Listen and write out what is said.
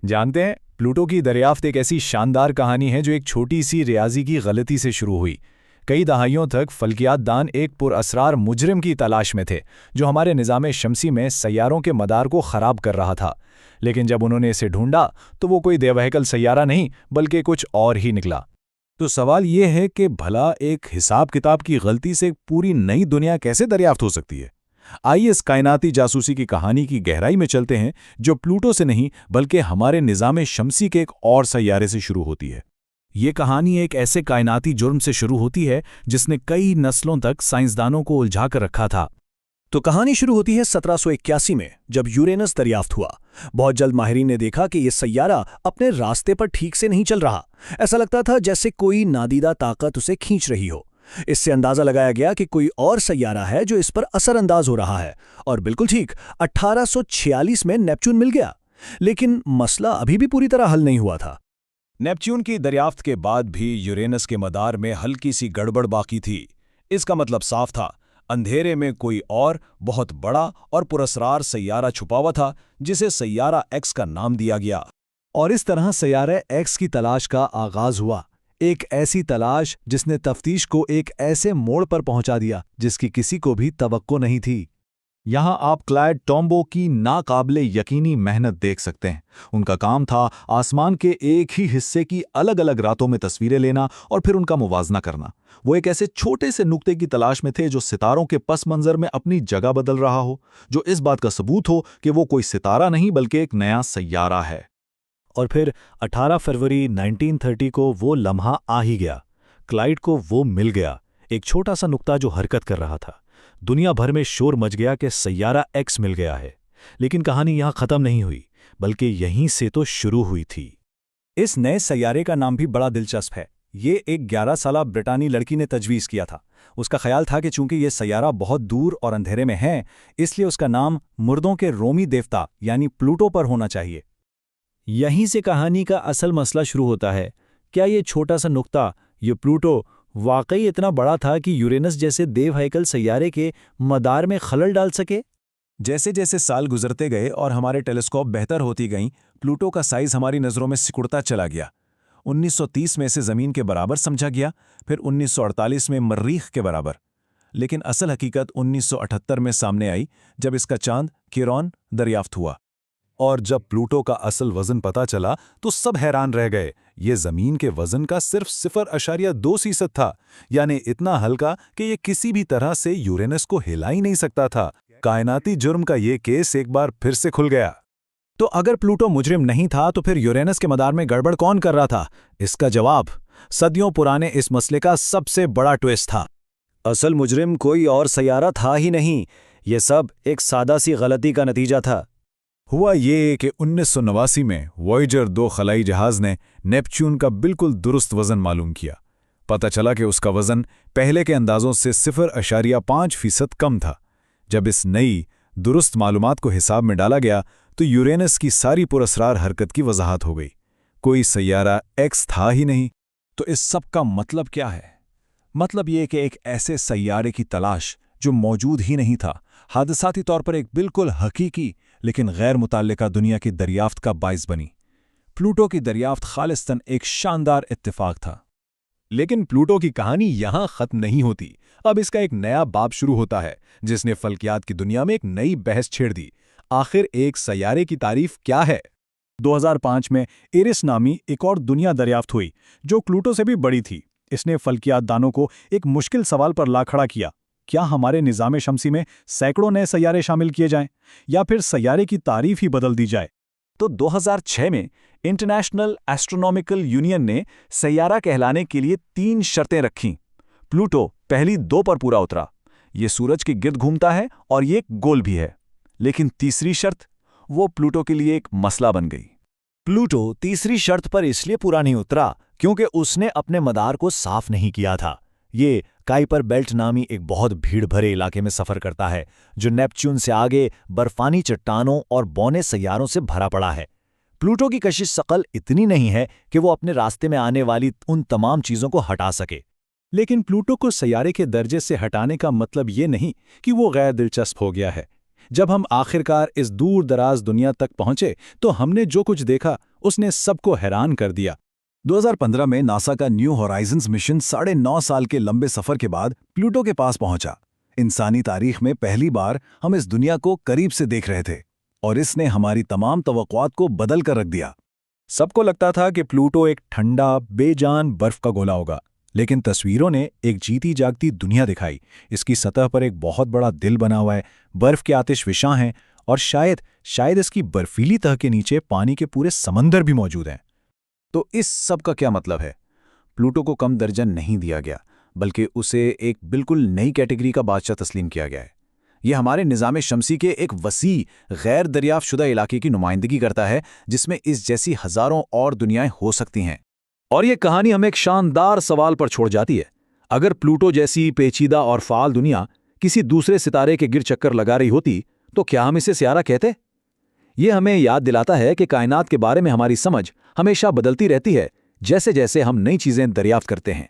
जानते हैं, प्लूटो की दरियाफ्त एक ऐसी शानदार कहानी है जो एक छोटी सी रियाजी की गलती से शुरू हुई। कई दहाइयों तक फल्कियात दान एक पुरअसरार मुजरिम की तलाश में थे जो हमारे निज़ाम शमसी में सैयारों के मदार को ख़राब कर रहा था। लेकिन जब उन्होंने इसे ढूंढा तो वो कोई देवहकल सैयारा नहीं बल्कि कुछ और ही निकला। तो सवाल ये है कि भला एक हिसाब किताब की गलती से एक पूरी नई दुनिया कैसे दरियाफ्त हो सकती है। आइए इस कायनाती जासूसी की कहानी की गहराई में चलते हैं, जो प्लूटो से नहीं बल्कि हमारे निज़ाम शमसी के एक और सैयारे से शुरू होती है। ये कहानी एक ऐसे कायनाती जुर्म से शुरू होती है जिसने कई नस्लों तक साइंसदानों को उलझा कर रखा था। तो कहानी शुरू होती है 1781 में, जब यूरेनस दरियाफ्त हुआ। बहुत जल्द माहिरीन ने देखा कि यह सैयारा अपने रास्ते पर ठीक से नहीं चल रहा। ऐसा लगता था जैसे कोई नादीदा ताकत उसे खींच रही हो। इससे अंदाजा लगाया गया कि कोई और सैयारा है जो इस पर असरअंदाज हो रहा है। और बिल्कुल ठीक, 1846 में नेपच्यून मिल गया। लेकिन मसला अभी भी पूरी तरह हल नहीं हुआ था। नेपच्यून की दरियाफ्त के बाद भी यूरेनस के मदार में हल्की सी गड़बड़ बाकी थी। इसका मतलब साफ था, अंधेरे में कोई और बहुत बड़ा और पुरस्कार सैयारा छुपा हुआ था, जिसे सैयारा एक्स का नाम दिया गया। और इस तरह सैयारे एक्स की तलाश का आगाज हुआ। एक ऐसी तलाश जिसने तफ्तीश को एक ऐसे मोड़ पर पहुंचा दिया जिसकी किसी को भी तवक्को नहीं थी। यहां आप क्लाइड टॉम्बो की नाकाबिले यकीनी मेहनत देख सकते हैं। उनका काम था आसमान के एक ही हिस्से की अलग अलग रातों में तस्वीरें लेना और फिर उनका मुवाजना करना। वो एक ऐसे छोटे से नुक्ते की तलाश में थे जो सितारों के पस मंजर में अपनी जगह बदल रहा हो, जो इस बात का सबूत हो कि वो कोई सितारा नहीं बल्कि एक नया सैयारा है। और फिर 18 फरवरी 1930 को वो लम्हा आ ही गया। क्लाइड को वो मिल गया, एक छोटा सा नुक्ता जो हरकत कर रहा था। दुनिया भर में शोर मच गया कि सैयारा एक्स मिल गया है। लेकिन कहानी यहां खत्म नहीं हुई, बल्कि यहीं से तो शुरू हुई थी। इस नए सैयारे का नाम भी बड़ा दिलचस्प है। ये एक 11 साला ब्रिटानी लड़की ने तजवीज़ किया था। उसका ख्याल था कि चूंकि ये सैयारा बहुत दूर और अंधेरे में है, इसलिए उसका नाम मुर्दों के रोमी देवता यानी प्लूटो पर होना चाहिए। यहीं से कहानी का असल मसला शुरू होता है। क्या ये छोटा सा नुक्ता, ये प्लूटो, वाकई इतना बड़ा था कि यूरेनस जैसे देवहैकल सैयारे के मदार में खलल डाल सके? जैसे जैसे साल गुजरते गए और हमारे टेलीस्कोप बेहतर होती गईं, प्लूटो का साइज हमारी नज़रों में सिकुड़ता चला गया। 1930 में इसे ज़मीन के बराबर समझा गया, फिर 1948 में मर्रीख के बराबर। लेकिन असल हकीकत 1978 में सामने आई, जब इसका चांद किरॉन दरियाफ्त हुआ। और जब प्लूटो का असल वजन पता चला तो सब हैरान रह गए। ये जमीन के वजन का सिर्फ 0.2% था, यानी इतना हल्का कि ये किसी भी तरह से यूरेनस को हिला ही नहीं सकता था। कायनाती जुर्म का ये केस एक बार फिर से खुल गया। तो अगर प्लूटो मुजरिम नहीं था तो फिर यूरेनस के मदार में गड़बड़ कौन कर रहा था? इसका जवाब सदियों पुराने इस मसले का सबसे बड़ा ट्विस्ट था। असल मुजरिम कोई और सैयारा था ही नहीं। ये सब एक सादा सी गलती का नतीजा था। हुआ ये कि 1989 में वॉयेजर 2 खलाई जहाज ने नेपच्यून का बिल्कुल दुरुस्त वज़न मालूम किया। पता चला कि उसका वज़न पहले के अंदाज़ों से 0.5% कम था। जब इस नई दुरुस्त मालूमात को हिसाब में डाला गया तो यूरेनस की सारी पुरअसरार हरकत की वजाहत हो गई। कोई सैयारा एक्स था ही नहीं। तो इस सब का मतलब क्या है? मतलब ये कि एक ऐसे सैयारे की तलाश जो मौजूद ही नहीं था, हादसाती तौर पर एक बिल्कुल हकीकी लेकिन गैर मुताल्लिका दुनिया की दरियाफ्त का बाइस बनी। प्लूटो की दरियाफ्त खालिस्तन एक शानदार इत्तेफाक था। लेकिन प्लूटो की कहानी यहां खत्म नहीं होती। अब इसका एक नया बाब शुरू होता है जिसने फल्कियात की दुनिया में एक नई बहस छेड़ दी। आखिर एक सैयारे की तारीफ क्या है? 2005 में एरिस नामी एक और दुनिया दरियाफ्त हुई जो प्लूटो से भी बड़ी थी। इसने फल्कियात दानों को एक मुश्किल सवाल पर ला खड़ा किया। क्या हमारे निज़ाम शमसी में सैकड़ों नए सैयारे शामिल किए जाएं, या फिर सैयारे की तारीफ ही बदल दी जाए? तो 2006 में इंटरनेशनल एस्ट्रोनॉमिकल यूनियन ने सैयारा कहलाने के लिए 3 शर्तें रखीं। प्लूटो पहली 2 पर पूरा उतरा। ये सूरज के गिर्द घूमता है और ये एक गोल भी है। लेकिन तीसरी शर्त, वो प्लूटो के लिए एक मसला बन गई। प्लूटो तीसरी शर्त पर इसलिए पूरा नहीं उतरा क्योंकि उसने अपने मदार को साफ नहीं किया था। ये काइपर बेल्ट नामी एक बहुत भीड़ भरे इलाके में सफर करता है जो नेपच्यून से आगे बर्फानी चट्टानों और बौने सैयारों से भरा पड़ा है। प्लूटो की कशिश सकल इतनी नहीं है कि वो अपने रास्ते में आने वाली उन तमाम चीजों को हटा सके। लेकिन प्लूटो को सैयारे के दर्जे से हटाने का मतलब ये नहीं कि वो गैर दिलचस्प हो गया है। जब हम आखिरकार इस दूर दराज दुनिया तक पहुंचे तो हमने जो कुछ देखा उसने सबको हैरान कर दिया। 2015 में नासा का न्यू होराइजन्स मिशन 9.5 साल के लंबे सफर के बाद प्लूटो के पास पहुंचा। इंसानी तारीख में पहली बार हम इस दुनिया को करीब से देख रहे थे और इसने हमारी तमाम तवक्कुआत को बदल कर रख दिया। सबको लगता था कि प्लूटो एक ठंडा बेजान बर्फ का गोला होगा, लेकिन तस्वीरों ने एक जीती जागती दुनिया दिखाई। इसकी सतह पर एक बहुत बड़ा दिल बना हुआ है, बर्फ के आतिशविशां हैं और शायद इसकी बर्फीली तह के नीचे पानी के पूरे समंदर भी मौजूद हैं। तो इस सब का क्या मतलब है? प्लूटो को कम दर्जा नहीं दिया गया, बल्कि उसे एक बिल्कुल नई कैटेगरी का बादशाह तस्लीम किया गया है। यह हमारे निज़ाम शमसी के एक वसी गैर दरियाफ्तशुदा इलाके की नुमाइंदगी करता है, जिसमें इस जैसी हज़ारों और दुनियाएं हो सकती हैं। और ये कहानी हमें एक शानदार सवाल पर छोड़ जाती है। अगर प्लूटो जैसी पेचीदा और फाल दुनिया किसी दूसरे सितारे के गिर चक्कर लगा रही होती तो क्या हम इसे सियारा कहते? ये हमें याद दिलाता है कि कायनात के बारे में हमारी समझ हमेशा बदलती रहती है, जैसे जैसे हम नई चीज़ें दरियाफ्त करते हैं।